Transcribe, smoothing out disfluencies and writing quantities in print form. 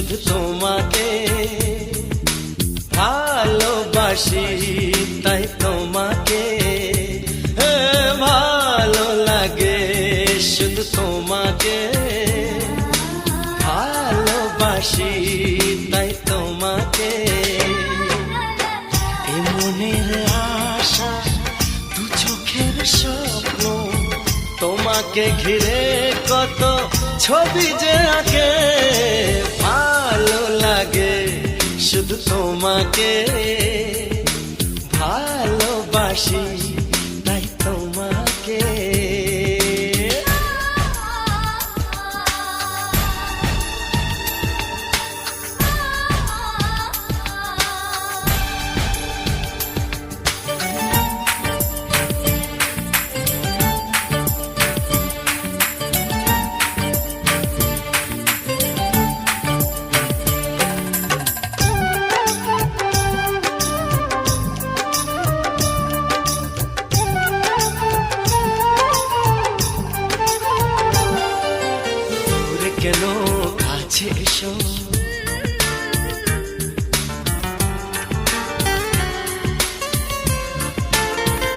শুধু তোমাকে ভালোবাসি, তাই তোমাকে ভালো লাগে, শুধু তোমাকে ভালোবাসি, তাই তোমাকে। এ মনের আশা, দু চোখের স্বপ্ন, তোমাকে ঘিরে কত ছবি যে আঁকে, ভালো লাগে, শুধু তোমাকে ভালোবাসি, তাই তোমাকে। কেন কাছে এসো।